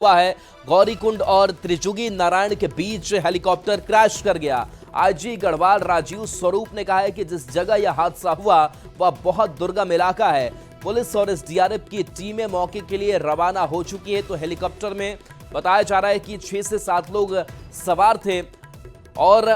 हुआ है। गौरीकुंड और त्रिजुगी नारायण के बीच हेलीकॉप्टर क्रैश कर गया। आईजी गढ़वाल राजीव स्वरूप ने कहा है कि जिस जगह यह हादसा हुआ वह बहुत दुर्गम इलाका है। पुलिस और एसडीआरएफ की टीमें मौके के लिए रवाना हो चुकी है। तो हेलीकॉप्टर में बताया जा रहा है कि 6 से 7 लोग सवार थे और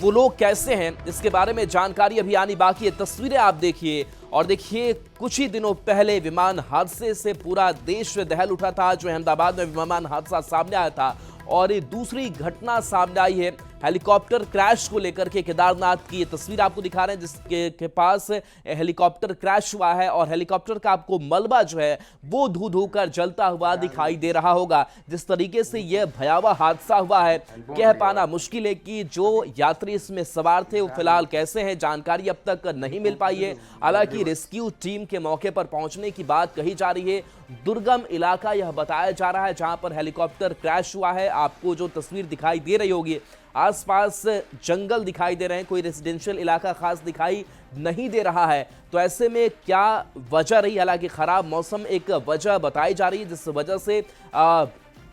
वो लोग कैसे हैं इसके बारे में जानकारी अभी आनी बाकी है। तस्वीरें आप देखिए और देखिए कुछ ही दिनों पहले विमान हादसे से पूरा देश दहल उठा था। जो अहमदाबाद में विमान हादसा सामने आया था और ये दूसरी घटना सामने आई है हेलीकॉप्टर क्रैश को लेकर के। केदारनाथ की ये तस्वीर आपको दिखा रहे हैं जिसके पास हेलीकॉप्टर क्रैश हुआ है और हेलीकॉप्टर का आपको मलबा जो है वो धू धू कर जलता हुआ दिखाई दे रहा होगा। जिस तरीके से यह भयावह हादसा हुआ है कह पाना मुश्किल है कि जो यात्री इसमें सवार थे वो फिलहाल कैसे हैं, जानकारी अब तक नहीं मिल पाई है। हालांकि रेस्क्यू टीम के मौके पर पहुंचने की बात कही जा रही है। दुर्गम इलाका यह बताया जा रहा है जहां पर हेलीकॉप्टर क्रैश हुआ है। आपको जो तस्वीर दिखाई दे रही होगी आसपास जंगल दिखाई दे रहे हैं, कोई रेजिडेंशियल इलाका खास दिखाई नहीं दे रहा है। तो ऐसे में क्या वजह रही, हालांकि खराब मौसम एक वजह बताई जा रही है जिस वजह से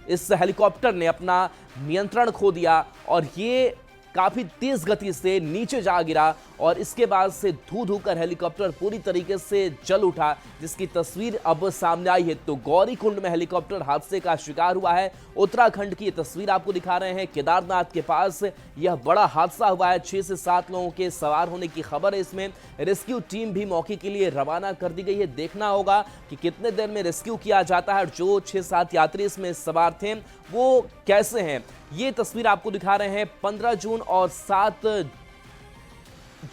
इस हेलीकॉप्टर ने अपना नियंत्रण खो दिया और ये काफी तेज गति से नीचे जा गिरा और इसके बाद से धू धू कर हेलीकॉप्टर पूरी तरीके से जल उठा, जिसकी तस्वीर अब सामने आई है। तो गौरीकुंड में हेलीकॉप्टर हादसे का शिकार हुआ है। उत्तराखंड की तस्वीर आपको दिखा रहे हैं। केदारनाथ के पास यह बड़ा हादसा हुआ है। 6 से 7 लोगों के सवार होने की खबर है। इसमें रेस्क्यू टीम भी मौके के लिए रवाना कर दी गई है। देखना होगा कि कितने देर में रेस्क्यू किया जाता है और जो 6-7 यात्री इसमें सवार थे वो कैसे हैं। ये तस्वीर आपको दिखा रहे हैं 15 जून और 7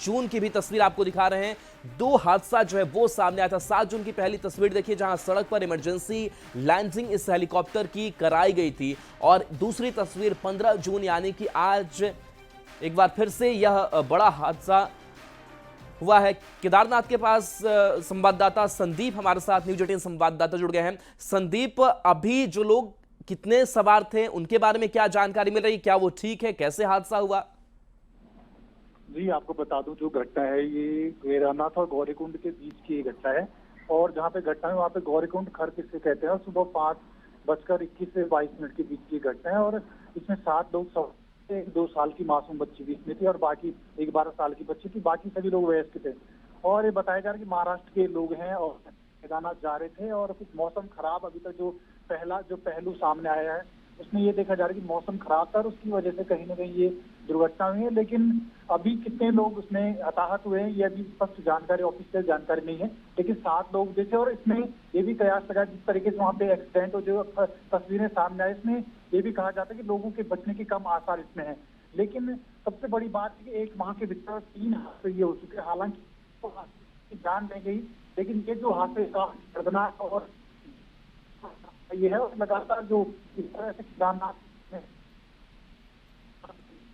जून की भी तस्वीर आपको दिखा रहे हैं। दो हादसा जो है वो सामने आया था। 7 जून की पहली तस्वीर देखिए जहां सड़क पर इमरजेंसी लैंडिंग इस हेलीकॉप्टर की कराई गई थी और दूसरी तस्वीर 15 जून यानी कि आज एक बार फिर से यह बड़ा हादसा हुआ है। केदारनाथ के पास संवाददाता संदीप हमारे साथ, न्यूज 18 संवाददाता जुड़ गए हैं। संदीप, अभी जो लोग कितने सवार थे उनके बारे में क्या जानकारी मिल रही, क्या वो ठीक है, कैसे हादसा हुआ? जी, आपको बता दूं जो घटना है ये केदारनाथ और गौरीकुंड के बीच की घटना है और जहाँ पे घटना है वहाँ पे गौरीकुंड खर किसे कहते हैं और सुबह 5:21 से 22 मिनट के बीच की घटना है और इसमें 7 लोग, एक 2 साल की मासूम बच्ची भी इसमें थी और बाकी एक 12 साल की बच्ची थी, बाकी सभी लोग वयस्क थे। और ये बताया जा रहा है कि महाराष्ट्र के लोग हैं और केदारनाथ जा रहे थे और कुछ मौसम खराब, अभी तक जो पहलू सामने आया है उसमें ये देखा जा रहा है कि मौसम खराब था और उसकी वजह से कहीं ना कहीं ये दुर्घटना हुई है। लेकिन अभी कितने लोग उसमें हताहत हुए हैं ये अभी स्पष्ट जानकारी, ऑफिशियल जानकारी नहीं है। लेकिन 7 लोग जैसे, और इसमें ये भी कयास लगा जिस तरीके से वहाँ पे एक्सीडेंट हो जो तस्वीरें सामने आए, इसमें ये भी कहा जाता है कि लोगों के बचने के कम आसार इसमें है। लेकिन सबसे बड़ी बात है कि एक माह के भीतर 3 हादसे ये हो चुके हैं। हालांकि जान नहीं गई, लेकिन ये जो हादसे का दर्दनाक और ये है और लगातार जो इस तरह से केदारनाथ में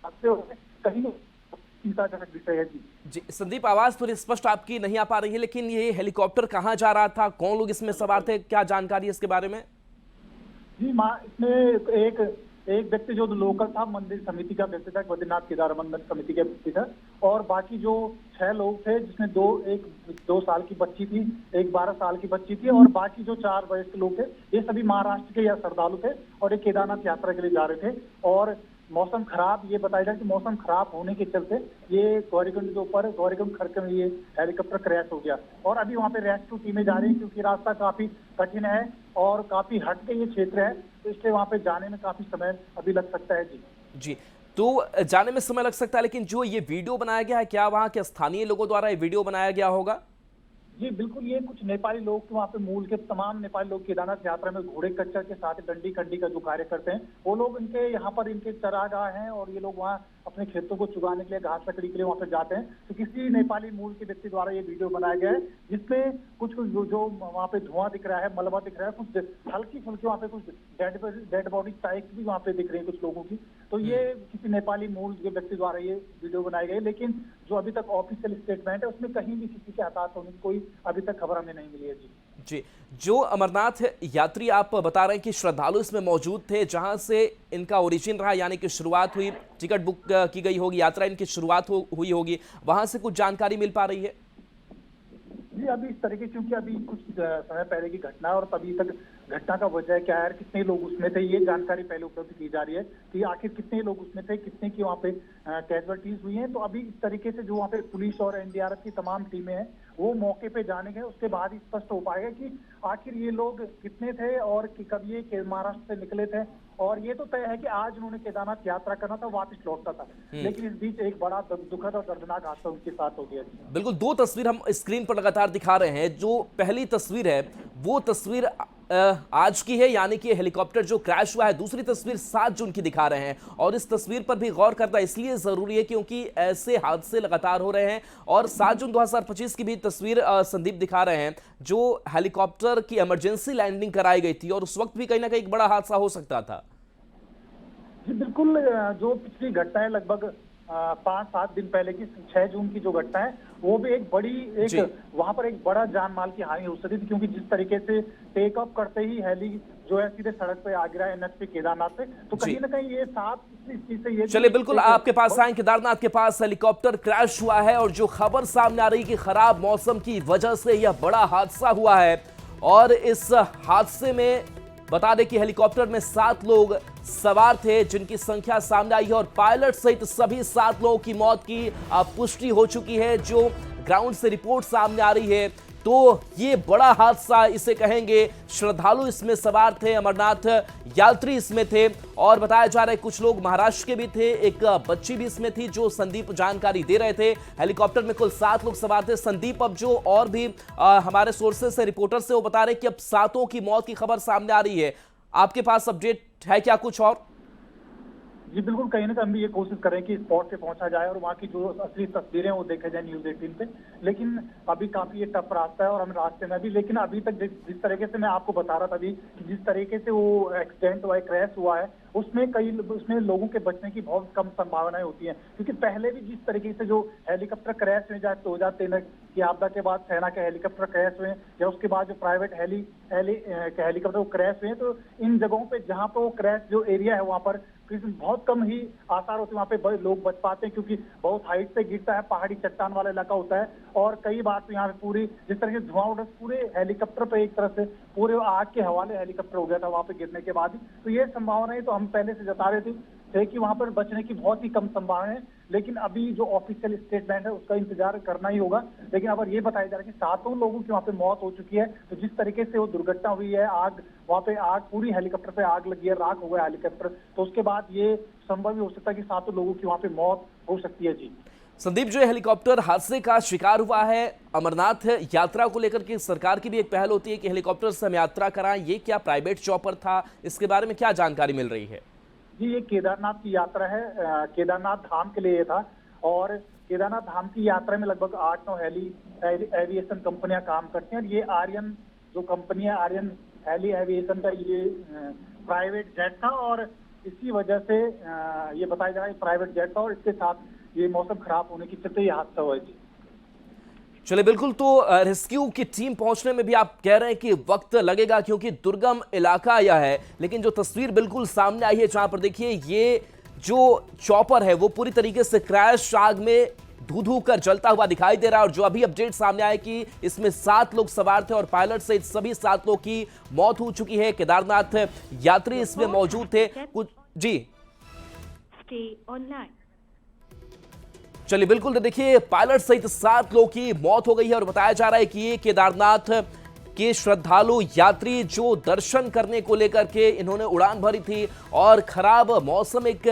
हादसे हो रहे कहीं चिंताजनक विषय है। जी संदीप, आवाज थोड़ी स्पष्ट आपकी नहीं आ पा रही है, लेकिन ये हेलीकॉप्टर कहाँ जा रहा था, कौन लोग इसमें सवार थे, क्या जानकारी है इसके बारे में? जी इसमें एक व्यक्ति जो लोकल था, मंदिर समिति का व्यक्ति था, बद्रीनाथ केदार मंदिर समिति का व्यक्ति था और बाकी जो 6 लोग थे जिसमें एक 2 साल की बच्ची थी, एक 12 साल की बच्ची थी और बाकी जो 4 वयस्क लोग थे ये सभी महाराष्ट्र के या श्रद्धालु थे और ये केदारनाथ यात्रा के लिए जा रहे थे। और मौसम खराब, ये बताया जाए कि मौसम खराब होने के चलते ये गौरीकुंड के ऊपर गौरीकुंड खरके में ये हेलीकॉप्टर क्रैश हो गया और अभी वहाँ पे रेस्क्यू टीमें जा रही हैं क्योंकि रास्ता काफी कठिन है और काफी हट के ये क्षेत्र है, तो इसलिए वहाँ पे जाने में काफी समय अभी लग सकता है। जी, तो जाने में समय लग सकता है, लेकिन जो ये वीडियो बनाया गया है क्या वहाँ के स्थानीय लोगों द्वारा ये वीडियो बनाया गया होगा? जी बिल्कुल, ये कुछ नेपाली लोग वहाँ पे मूल के तमाम नेपाली लोग केदारनाथ यात्रा में घोड़े कच्चर के साथ डंडी कंडी का जो कार्य करते हैं वो लोग इनके यहाँ पर इनके चरागाह हैं और ये लोग वहाँ अपने खेतों को चुगाने के लिए, घास लकड़ी के लिए वहाँ पे जाते हैं। तो किसी नेपाली मूल के व्यक्ति द्वारा ये वीडियो बनाया गया है जिसमें कुछ जो वहाँ पे धुआं दिख रहा है, मलबा दिख रहा है, कुछ हल्की फुल्की वहाँ पे कुछ डेड बॉडी टाइप भी वहाँ पे दिख रही है कुछ लोगों की। तो ये किसी नेपाली मूल के व्यक्ति द्वारा ये वीडियो बनाई गई, लेकिन जो अभी तक ऑफिशियल स्टेटमेंट है उसमें कहीं भी किसी के हताहत होने की कोई अभी तक खबर हमें नहीं मिली है। जी, जो अमरनाथ यात्री आप बता रहे हैं कि श्रद्धालु इसमें मौजूद थे जहां से इनका ओरिजिन रहा, यानी कि शुरुआत हुई, टिकट बुक की गई होगी, यात्रा इनकी शुरुआत हुई होगी, वहां से कुछ जानकारी मिल पा रही है? जी अभी इस तरीके, क्योंकि अभी कुछ समय पहले की घटना है और तभी तक घटना का वजह क्या है, कितने लोग उसमें थे, ये जानकारी पहले उपलब्ध की जा रही है कि आखिर कितने लोग उसमें थे, कितने की वहाँ पे कैजुअलिटीज हुई हैं। तो अभी इस तरीके से जो वहाँ पे पुलिस और एनडीआरएफ की तमाम टीमें हैं वो मौके पे जाने गए, उसके बाद ही स्पष्ट हो पाएगा कि आखिर ये लोग कितने थे और कब ये महाराष्ट्र से निकले थे। और ये तो तय है कि आज उन्होंने केदारनाथ यात्रा करना था, वापस लौटता था, लेकिन इस बीच एक बड़ा दुखद और दर्दनाक हादसा उनके साथ हो गया। बिल्कुल, दो तस्वीर हम स्क्रीन पर लगातार दिखा रहे हैं। जो पहली तस्वीर है वो तस्वीर आज की है, यानी कि हेलीकॉप्टर जो क्रैश हुआ है। दूसरी तस्वीर 7 जून की दिखा रहे हैं, और इस तस्वीर पर भी गौर करना इसलिए जरूरी है क्योंकि ऐसे हादसे लगातार हो रहे हैं। और 7 जून 2025 की भी तस्वीर संदीप दिखा रहे हैं, जो हेलीकॉप्टर की इमरजेंसी लैंडिंग कराई गई थी, और उस वक्त भी कहीं ना कहीं एक बड़ा हादसा हो सकता था। जी बिल्कुल, जो पिछली घटना है लगभग 5-7 दिन पहले की 6 जून की जो घटना है, वो भी एक बड़ी वहां पर एक बड़ा जान माल की हानि हो सकती थी, क्योंकि जिस तरीके से टेक ऑफ करते ही हेली जो है सीधे सड़क पे आ गिरा एनएचपी केदारनाथ पे। तो कहीं ना कहीं ये साफ इस चीज से ये चलिए बिल्कुल आपके पास आए, केदारनाथ के पास हेलीकॉप्टर क्रैश हुआ है, और जो खबर सामने आ रही कि खराब मौसम की वजह से यह बड़ा हादसा हुआ है। और इस हादसे में बता दें कि हेलीकॉप्टर में 7 लोग सवार थे, जिनकी संख्या सामने आई है, और पायलट सहित सभी 7 लोगों की मौत की पुष्टि हो चुकी है, जो ग्राउंड से रिपोर्ट सामने आ रही है। तो ये बड़ा हादसा इसे कहेंगे। श्रद्धालु इसमें सवार थे, अमरनाथ यात्री इसमें थे, और बताया जा रहा है कुछ लोग महाराष्ट्र के भी थे, एक बच्ची भी इसमें थी, जो संदीप जानकारी दे रहे थे। हेलीकॉप्टर में कुल 7 लोग सवार थे। संदीप, अब जो और भी हमारे सोर्सेस से, रिपोर्टर से, वो बता रहे कि अब 7 की मौत की खबर सामने आ रही है। आपके पास अपडेट है क्या कुछ और? जी बिल्कुल, कहीं ना कहीं हम भी ये कोशिश करें कि स्पॉट पे पहुंचा जाए और वहाँ की जो असली तस्वीरें वो देखा जाए न्यूज़ 18 पे, लेकिन अभी काफी ये टफ रास्ता है और हम रास्ते में भी, लेकिन अभी तक जिस तरीके से मैं आपको बता रहा था अभी कि जिस तरीके से वो एक्सीडेंट हुआ है, क्रैश हुआ है, उसमें लोगों के बचने की बहुत कम संभावनाएं होती हैं, क्योंकि पहले भी जिस तरीके से जो हेलीकॉप्टर क्रैश हो जाते हैं कि आपदा के बाद सेना के हेलीकॉप्टर क्रैश हुए या उसके बाद जो प्राइवेट हेलीकॉप्टर क्रैश हुए, तो इन जगहों पे जहाँ पे वो क्रैश जो एरिया है वहाँ पर बहुत कम ही आसार होते हैं, वहाँ पे लोग बच पाते हैं, क्योंकि बहुत हाइट से गिरता है, पहाड़ी चट्टान वाला इलाका होता है। और कई बार तो यहाँ पे पूरी जिस तरह से धुआं उड़ा, पूरे हेलीकॉप्टर पे एक तरह से पूरे आग के हवाले हेलीकॉप्टर हो गया था वहाँ पे गिरने के बाद ही। तो ये संभावनाएं तो हम पहले से जता रहे थे कि वहाँ पर बचने की बहुत ही कम संभावना है, लेकिन अभी जो ऑफिशियल स्टेटमेंट है उसका इंतजार करना ही होगा। लेकिन अगर ये बताया जा रहा है कि 7 लोगों की वहाँ पे मौत हो चुकी है, तो जिस तरीके से वो दुर्घटना हुई है, वहाँ पे आग, पूरी हेलीकॉप्टर पे आग लगी है, राख हो गया हेलीकॉप्टर, तो उसके बाद ये संभव ही हो सकता है कि 7 लोगों की वहाँ पे मौत हो सकती है। जी संदीप, जो हेलीकॉप्टर हादसे का शिकार हुआ है, अमरनाथ यात्रा को लेकर के सरकार की भी एक पहल होती है कि हेलीकॉप्टर से हम यात्रा कराएं, ये क्या प्राइवेट चॉपर था? इसके बारे में क्या जानकारी मिल रही है? जी, ये केदारनाथ की यात्रा है, केदारनाथ धाम के लिए था, और केदारनाथ धाम की यात्रा में लगभग 8-9 एविएशन कंपनियां काम करती हैं। और ये आर्यन जो कंपनी है, आर्यन हेली एविएशन का ये प्राइवेट जेट था, और इसी वजह से ये बताया जा रहा है प्राइवेट जेट था, और इसके साथ ये मौसम खराब होने की चलते ये हादसा हुआ है। चलिए बिल्कुल, तो रेस्क्यू की टीम पहुंचने में भी आप कह रहे हैं कि वक्त लगेगा, क्योंकि दुर्गम इलाका यह है। लेकिन जो तस्वीर बिल्कुल सामने आई है, जहां पर देखिए ये जो चॉपर है वो पूरी तरीके से क्रैश आग में धू कर जलता हुआ दिखाई दे रहा है। और जो अभी अपडेट सामने आया कि इसमें 7 लोग सवार थे, और पायलट सहित सभी 7 लोग की मौत हो चुकी है। केदारनाथ यात्री इसमें मौजूद थे कुछ। जी चलिए बिल्कुल, देखिए पायलट सहित 7 लोगों की मौत हो गई है, और बताया जा रहा है कि ये केदारनाथ के श्रद्धालु यात्री जो दर्शन करने को लेकर के इन्होंने उड़ान भरी थी, और खराब मौसम एक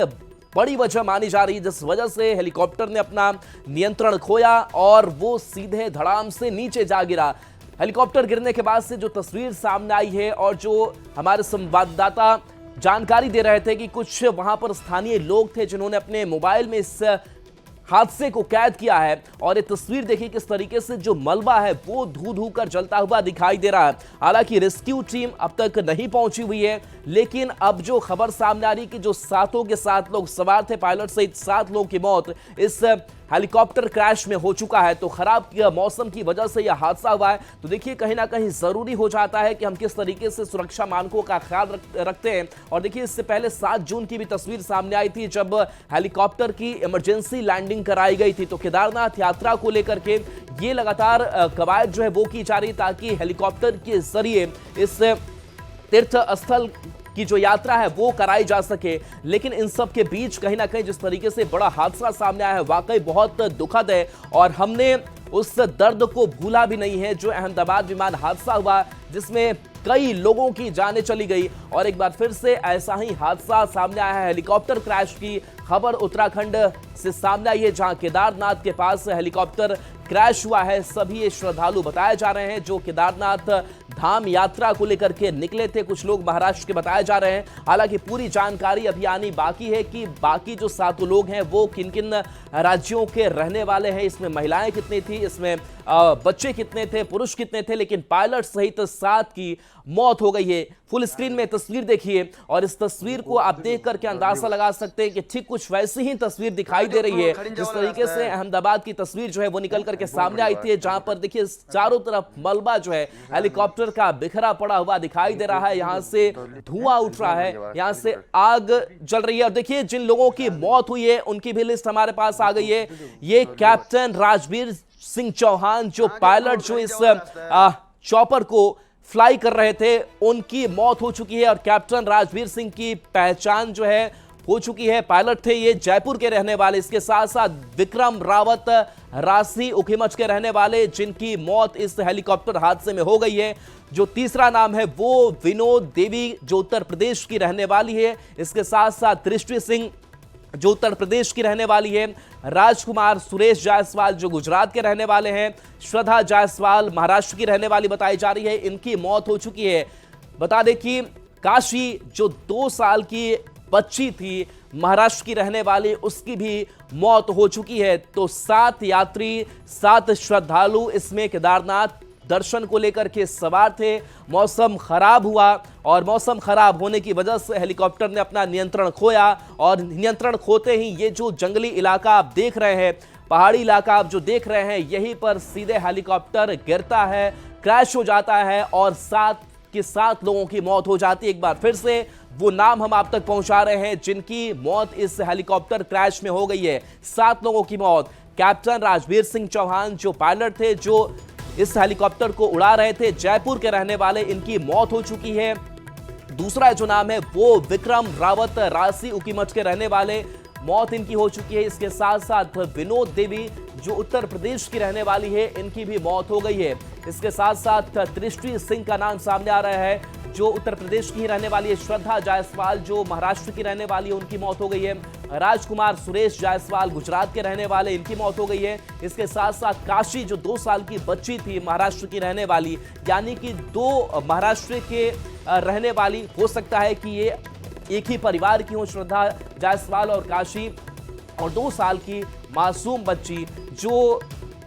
बड़ी वजह मानी जा रही है, जिस वजह से हेलीकॉप्टर ने अपना नियंत्रण खोया और वो सीधे धड़ाम से नीचे जा गिरा। हेलीकॉप्टर गिरने के बाद से जो तस्वीर सामने आई है, और जो हमारे संवाददाता जानकारी दे रहे थे कि कुछ वहां पर स्थानीय लोग थे जिन्होंने अपने मोबाइल में इस हादसे को कैद किया है, और ये तस्वीर देखिए किस तरीके से जो मलबा है वो धू कर जलता हुआ दिखाई दे रहा है। हालांकि रेस्क्यू टीम अब तक नहीं पहुंची हुई है, लेकिन अब जो खबर सामने आ रही कि जो 7 के 7 लोग सवार थे, पायलट सहित 7 लोगों की मौत इस हेलीकॉप्टर क्रैश में हो चुका है। तो खराब मौसम की वजह से यह हादसा हुआ है। तो देखिए कहीं ना कहीं जरूरी हो जाता है कि हम किस तरीके से सुरक्षा मानकों का ख्याल रखते हैं। और देखिए इससे पहले 7 जून की भी तस्वीर सामने आई थी, जब हेलीकॉप्टर की इमरजेंसी लैंडिंग कराई गई थी। तो केदारनाथ यात्रा को लेकर के ये लगातार कवायद जो है वो की जा रही, ताकि हेलीकॉप्टर के जरिए इस तीर्थ स्थल की जो यात्रा है वो कराई जा सके। लेकिन इन सब के बीच कहीं ना कहीं जिस तरीके से बड़ा हादसा सामने आया है वाकई बहुत दुखद है, और हमने उस दर्द को भूला भी नहीं है जो अहमदाबाद विमान हादसा हुआ जिसमें कई लोगों की जानें चली गई। और एक बार फिर से ऐसा ही हादसा सामने आया है। हेलीकॉप्टर क्रैश की खबर उत्तराखंड से सामने आई है, जहां केदारनाथ के पास हेलीकॉप्टर क्रैश हुआ है। सभी ये श्रद्धालु बताए जा रहे हैं जो केदारनाथ धाम यात्रा को लेकर के निकले थे। कुछ लोग महाराष्ट्र के बताए जा रहे हैं। हालांकि पूरी जानकारी अभी आनी बाकी है कि बाकी जो 7 लोग हैं वो किन किन राज्यों के रहने वाले हैं, इसमें महिलाएं कितनी थी, इसमें बच्चे कितने थे, पुरुष कितने थे। लेकिन पायलट सहित 7 की मौत हो गई है। फुल स्क्रीन में तस्वीर देखिए, और इस तस्वीर को आप देख करके अंदाजा लगा सकते हैं कि ठीक कुछ वैसी ही तस्वीर दिखाई दे रही है जिस तरीके से अहमदाबाद की तस्वीर जो है वो निकल करके सामने आई थी, जहां पर देखिए चारों तरफ मलबा जो है हेलीकॉप्टर का बिखरा पड़ा हुआ दिखाई दे रहा है। यहां से धुआं उठ रहा है, यहां से आग जल रही है। और देखिए जिन लोगों की मौत हुई है उनकी भी लिस्ट हमारे पास आ गई है। ये कैप्टन राजवीर सिंह चौहान जो पायलट जो इस चॉपर को फ्लाई कर रहे थे उनकी मौत हो चुकी है। और कैप्टन राजवीर सिंह की पहचान जो है हो चुकी है। पायलट थे ये जयपुर के रहने वाले। इसके साथ साथ विक्रम रावत राशि उखीमच के रहने वाले जिनकी मौत इस हेलीकॉप्टर हादसे में हो गई है। जो तीसरा नाम है वो विनोद देवी जो उत्तर प्रदेश की रहने वाली है। इसके साथ साथ दृष्टि सिंह जो उत्तर प्रदेश की रहने वाली है। राजकुमार सुरेश जायसवाल जो गुजरात के रहने वाले हैं। श्रद्धा जायसवाल महाराष्ट्र की रहने वाली बताई जा रही है, इनकी मौत हो चुकी है। बता दें कि काशी जो 2 साल की बच्ची थी महाराष्ट्र की रहने वाली, उसकी भी मौत हो चुकी है। तो 7 यात्री 7 श्रद्धालु इसमें केदारनाथ दर्शन को लेकर के सवार थे। मौसम खराब हुआ और मौसम खराब होने की वजह से हेलीकॉप्टर ने अपना नियंत्रण खोया, और नियंत्रण खोते ही ये जो जंगली इलाका आप देख रहे हैं, पहाड़ी इलाका आप जो देख रहे हैं, यहीं पर सीधे हेलीकॉप्टर गिरता है, क्रैश हो जाता है और 7 के 7 लोगों की मौत हो जाती है। एक बार फिर से वो नाम हम आप तक पहुंचा रहे हैं जिनकी मौत इस हेलीकॉप्टर क्रैश में हो गई है। 7 लोगों की मौत। कैप्टन राजवीर सिंह चौहान जो पायलट थे जो इस हेलीकॉप्टर को उड़ा रहे थे, जयपुर के रहने वाले, इनकी मौत हो चुकी है। दूसरा जो नाम है वो विक्रम रावत राशि उकीमच के रहने वाले, मौत इनकी हो चुकी है। इसके साथ साथ विनोद देवी जो उत्तर प्रदेश की रहने वाली है, इनकी भी मौत हो गई है। इसके साथ साथ दृष्टि सिंह का नाम सामने आ रहा है जो उत्तर प्रदेश की रहने वाली है। श्रद्धा जायसवाल जो महाराष्ट्र की रहने वाली है, उनकी मौत हो गई है। राजकुमार सुरेश जायसवाल गुजरात के रहने वाले, इनकी मौत हो गई है। इसके साथ साथ काशी जो 2 साल की बच्ची थी महाराष्ट्र की रहने वाली, यानी कि 2 महाराष्ट्र के रहने वाली, हो सकता है कि ये एक ही परिवार की हो, श्रद्धा जायसवाल और काशी, और 2 साल की मासूम बच्ची जो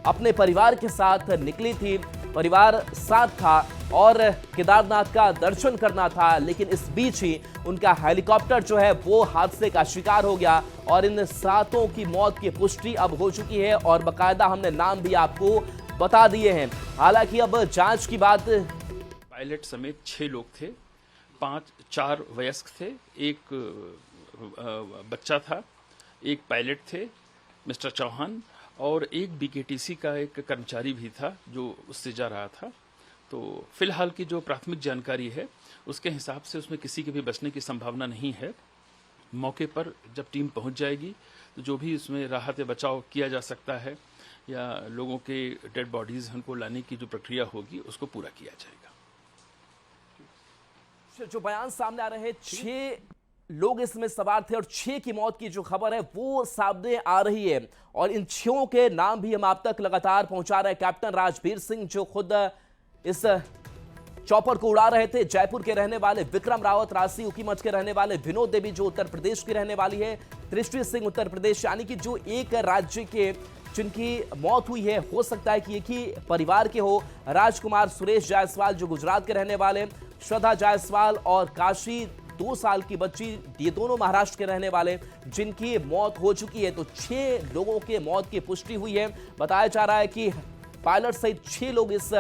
अपने परिवार के साथ निकली थी। परिवार साथ था और केदारनाथ का दर्शन करना था, लेकिन इस बीच ही उनका हेलीकॉप्टर जो है वो हादसे का शिकार हो गया। और इन 7 की मौत की पुष्टि अब हो चुकी है और बकायदा हमने नाम भी आपको बता दिए हैं। हालांकि अब जांच की बात। पायलट समेत 6 लोग थे, 4 वयस्क थे, एक बच्चा था, एक पायलट थे मिस्टर चौहान, और एक बीकेटीसी का एक कर्मचारी भी था जो उससे जा रहा था। तो फिलहाल की जो प्राथमिक जानकारी है उसके हिसाब से उसमें किसी के भी बचने की संभावना नहीं है। मौके पर जब टीम पहुंच जाएगी तो जो भी उसमें राहत या बचाव किया जा सकता है या लोगों के डेड बॉडीज उनको लाने की जो प्रक्रिया होगी उसको पूरा किया जाएगा। जो बयान सामने आ रहे हैं, 6 लोग इसमें सवार थे और 6 की मौत की जो खबर है वो सामने आ रही है। और इन 6 के नाम भी हम आप तक लगातार पहुंचा रहे हैं। कैप्टन राजवीर सिंह जो खुद इस चॉपर को उड़ा रहे थे, जयपुर के रहने वाले विक्रम रावत राशि उकीमच के रहने वाले, विनोद देवी जो उत्तर प्रदेश की रहने वाली है, दृष्टि सिंह उत्तर प्रदेश, यानी कि जो एक राज्य के जिनकी मौत हुई है, हो सकता है कि एक ही परिवार के हो। राजकुमार सुरेश जायसवाल जो गुजरात के रहने वाले, श्रद्धा जायसवाल और काशी 2 साल की बच्ची, ये दोनों महाराष्ट्र के रहने वाले जिनकी मौत हो चुकी है। तो 6 लोगों के मौत की पुष्टि हुई है। बताया जा रहा है कि पायलट सहित 6 लोग इस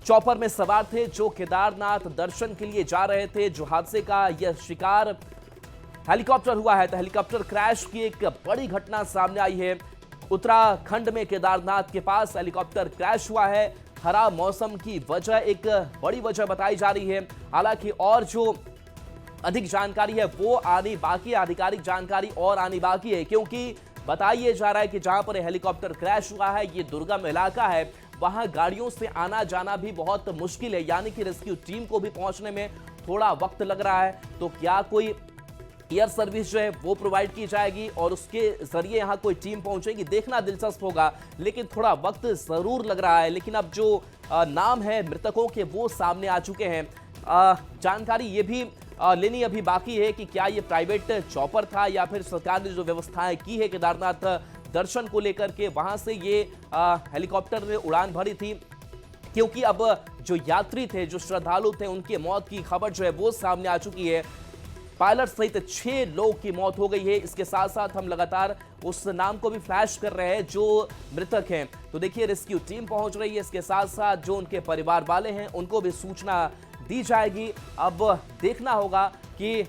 चॉपर में सवार थे जो केदारनाथ दर्शन के लिए जा रहे थे। जो हादसे का यह शिकार हेलीकॉप्टर हुआ है, तो हेलीकॉप्टर क्रैश की एक बड़ी घटना सामने आई है। उत्तराखंड में केदारनाथ के पास हेलीकॉप्टर क्रैश हुआ है। खराब मौसम की वजह एक बड़ी वजह बताई जा रही है। हालांकि और जो अधिक जानकारी है वो आनी बाकी है, आधिकारिक जानकारी और आनी बाकी है, क्योंकि बताया जा रहा है कि जहां पर हेलीकॉप्टर क्रैश हुआ है ये दुर्गम इलाका है, वहां गाड़ियों से आना जाना भी बहुत मुश्किल है, यानी कि रेस्क्यू टीम को भी पहुंचने में थोड़ा वक्त लग रहा है। तो क्या कोई एयर सर्विस जो है वो प्रोवाइड की जाएगी और उसके जरिए यहां कोई टीम पहुंचेगी, देखना दिलचस्प होगा, लेकिन थोड़ा वक्त जरूर लग रहा है। लेकिन अब जो नाम है मृतकों के वो सामने आ चुके हैं। जानकारी ये भी लेनी अभी बाकी है कि क्या ये प्राइवेट चॉपर था या फिर सरकार ने जो व्यवस्थाएं की है केदारनाथ दर्शन को लेकर के वहां से ये हेलीकॉप्टर ने उड़ान भरी थी, क्योंकि अब जो यात्री थे, जो श्रद्धालु थे, उनके मौत की खबर जो है वो सामने आ चुकी है। पायलट सहित 6 लोग की मौत हो गई है। इसके साथ साथ हम लगातार उस नाम को भी फ्लैश कर रहे हैं जो मृतक हैं। तो देखिए रेस्क्यू टीम पहुंच रही है, इसके साथ साथ जो उनके परिवार वाले हैं उनको भी सूचना दी जाएगी। अब देखना होगा कि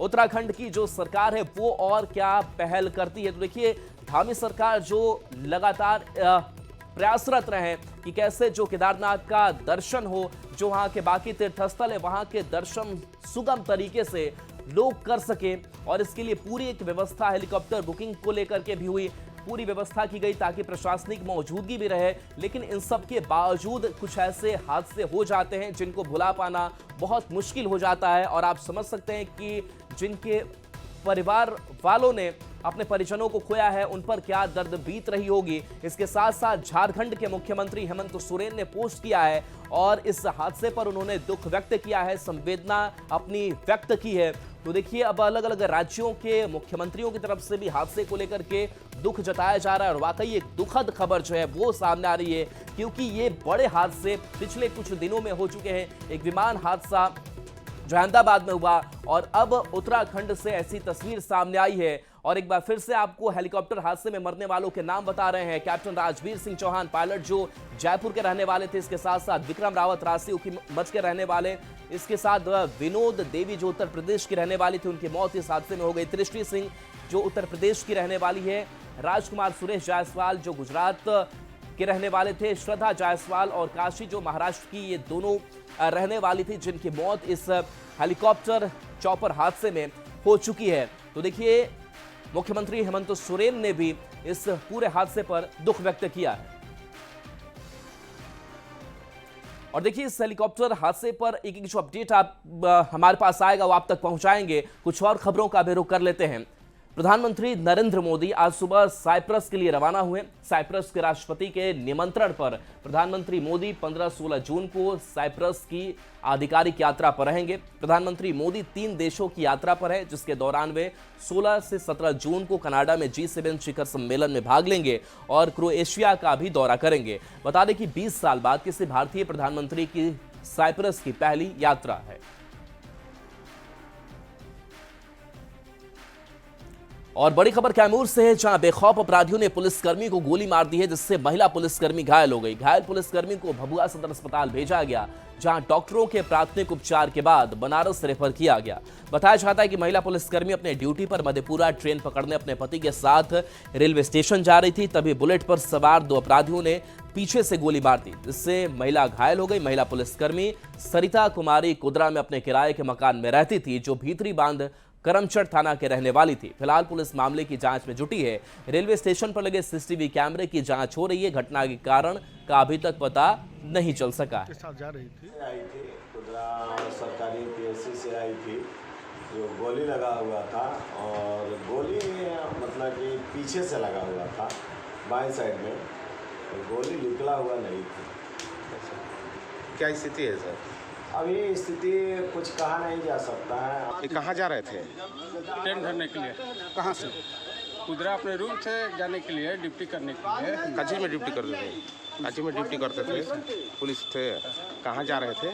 उत्तराखंड की जो सरकार है वो और क्या पहल करती है। तो देखिए धामी सरकार जो लगातार प्रयासरत रहे कि कैसे जो केदारनाथ का दर्शन हो, जो वहाँ के बाकी तीर्थस्थल है वहाँ के दर्शन सुगम तरीके से लोग कर सके, और इसके लिए पूरी एक व्यवस्था हेलीकॉप्टर बुकिंग को लेकर के भी हुई, पूरी व्यवस्था की गई ताकि प्रशासनिक मौजूदगी भी रहे। लेकिन इन सब के बावजूद कुछ ऐसे हादसे हो जाते हैं जिनको भुला पाना बहुत मुश्किल हो जाता है, और आप समझ सकते हैं कि जिनके परिवार वालों ने अपने परिजनों को खोया है उन पर क्या दर्द बीत रही होगी। इसके साथ साथ झारखंड के मुख्यमंत्री हेमंत सोरेन ने पोस्ट किया है और इस हादसे पर उन्होंने दुख व्यक्त किया है, संवेदना अपनी व्यक्त की है। तो देखिए अब अलग अलग राज्यों के मुख्यमंत्रियों की तरफ से भी हादसे को लेकर के दुख जताया जा रहा है, और वाकई एक दुखद खबर जो है वो सामने आ रही है, क्योंकि ये बड़े हादसे पिछले कुछ दिनों में हो चुके हैं। एक विमान हादसा जो अहमदाबाद में हुआ, और अब उत्तराखंड से ऐसी तस्वीर सामने आई है। और एक बार फिर से आपको हेलीकॉप्टर हादसे में मरने वालों के नाम बता रहे हैं। कैप्टन राजवीर सिंह चौहान पायलट जो जयपुर के रहने वाले थे, इसके साथ साथ विक्रम रावत रासी की मच के रहने वाले, इसके साथ विनोद देवी जो उत्तर प्रदेश की रहने वाली थी, उनकी मौत इस हादसे में हो गई। त्रिष्टि सिंह जो उत्तर प्रदेश की रहने वाली है, राजकुमार सुरेश जायसवाल जो गुजरात के रहने वाले थे, श्रद्धा जायसवाल और काशी जो महाराष्ट्र की, ये दोनों रहने वाली थी जिनकी मौत इस हेलीकॉप्टर चॉपर हादसे में हो चुकी है। तो देखिए मुख्यमंत्री हेमंत सोरेन ने भी इस पूरे हादसे पर दुख व्यक्त किया है। और देखिए इस हेलीकॉप्टर हादसे पर एक जो अपडेट आप हमारे पास आएगा वो आप तक पहुंचाएंगे। कुछ और खबरों का भी रुख कर लेते हैं। प्रधानमंत्री नरेंद्र मोदी आज सुबह साइप्रस के लिए रवाना हुए। साइप्रस के राष्ट्रपति के निमंत्रण पर प्रधानमंत्री मोदी 15-16 जून को साइप्रस की आधिकारिक यात्रा पर रहेंगे। प्रधानमंत्री मोदी 3 देशों की यात्रा पर है, जिसके दौरान वे 16 से 17 जून को कनाडा में G7 शिखर सम्मेलन में भाग लेंगे और क्रोएशिया का भी दौरा करेंगे। बता दें कि 20 साल बाद किसी भारतीय प्रधानमंत्री की साइप्रस की पहली यात्रा है। और बड़ी खबर कैमूर से है, जहां बेखौफ अपराधियों ने पुलिसकर्मी को गोली मार दी है, जिससे महिला पुलिसकर्मी घायल हो गई। घायल पुलिसकर्मी को भभुआ सदर अस्पताल भेजा गया, जहां डॉक्टरों के प्राथमिक उपचार के बाद बनारस रेफर किया गया। बताया जाता है कि महिला पुलिसकर्मी अपने ड्यूटी पर मधेपुरा ट्रेन पकड़ने अपने पति के साथ रेलवे स्टेशन जा रही थी, तभी बुलेट पर सवार 2 अपराधियों ने पीछे से गोली मार दी, जिससे महिला घायल हो गई। महिला पुलिसकर्मी सरिता कुमारी कुदरा में अपने किराए के मकान में रहती थी, जो भीतरी बांध करमचट थाना के रहने वाली थी। फिलहाल पुलिस मामले की जांच में जुटी है। रेलवे स्टेशन पर लगे सीसीटीवी कैमरे की जांच हो रही है। घटना के कारण का अभी तक पता नहीं चल सका है। आई थी कुदरा सरकारी पीएससी से आई थी, जो गोली लगा हुआ था, और गोली मतलब कि पीछे से लगा हुआ था बाएं साइड में, और गोली निकला हुआ नहीं थी। क्या स्थिति है सर? अभी स्थिति कुछ कहा नहीं जा सकता है। ये कहाँ जा रहे थे? ट्रेन भरने के लिए। कहाँ से? कुदरा अपने रूम से जाने के लिए, ड्यूटी करने के लिए। काची में ड्यूटी करते थे? काची में ड्यूटी करते थे? पुलिस थे। कहाँ जा रहे थे?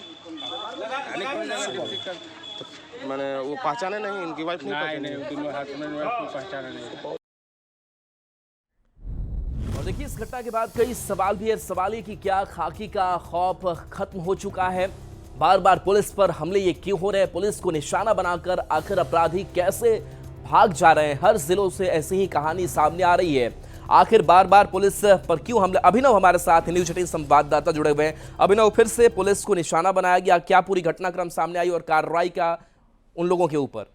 तो मैंने वो पहचाने नहीं, इनकी वाइफ नहीं, दोनों हाथ में पहचाने नहीं। और देखिए इस घटना के बाद कई सवाल भी है। सवाल ये कि क्या खाकी का खौफ खत्म हो चुका है? बार बार पुलिस पर हमले ये क्यों हो रहे हैं? पुलिस को निशाना बनाकर आखिर अपराधी कैसे भाग जा रहे हैं? हर जिलों से ऐसी ही कहानी सामने आ रही है। आखिर बार बार पुलिस पर क्यों हमला? अभिनव हमारे साथ न्यूज 18 संवाददाता जुड़े हुए हैं। अभिनव, फिर से पुलिस को निशाना बनाया गया, क्या पूरी घटनाक्रम सामने आई और कार्रवाई का उन लोगों के ऊपर?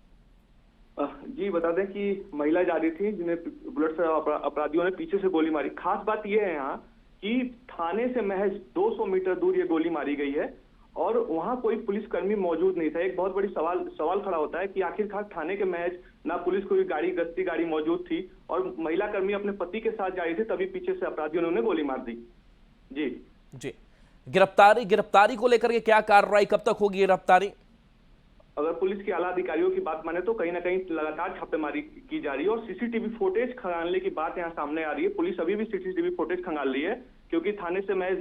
जी बता दें कि महिला जा रही थी जिन्हें बुलेट से अपराधियों ने पीछे से गोली मारी। खास बात यह है यहाँ कि थाने से महज 200 मीटर दूर ये गोली मारी गई है और वहां कोई पुलिसकर्मी मौजूद नहीं था। एक बहुत बड़ी सवाल खड़ा होता है कि आखिरकार थाने के महज ना पुलिस कोई गश्ती गाड़ी मौजूद थी और महिला कर्मी अपने पति के साथ जा रही थी, तभी पीछे से अपराधियों ने उन्हें गोली मार दी। जी गिरफ्तारी को लेकर के क्या कार्रवाई, कब तक होगी गिरफ्तारी? अगर पुलिस के आला अधिकारियों की बात माने तो कहीं ना कहीं लगातार छापेमारी की जा रही है और सीसीटीवी फुटेज खंगालने की बात यहां सामने आ रही है। पुलिस अभी भी सीसीटीवी फुटेज खंगाल रही है क्योंकि थाने से महज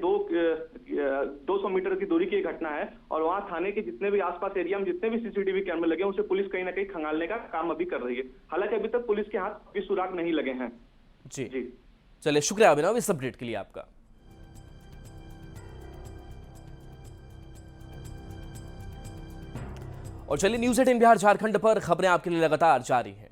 200 मीटर की दूरी की घटना है और वहां थाने के जितने भी आसपास एरिया में जितने भी सीसीटीवी कैमरे लगे हैं उसे पुलिस कहीं ना कहीं खंगालने का काम अभी कर रही है। हालांकि अभी तक पुलिस के हाथ भी सुराग नहीं लगे हैं। जी चलिए, शुक्रिया अभिनव इस अपडेट के लिए आपका। और चलिए, न्यूज़ 18 बिहार झारखंड पर खबरें आपके लिए लगातार जारी हैं।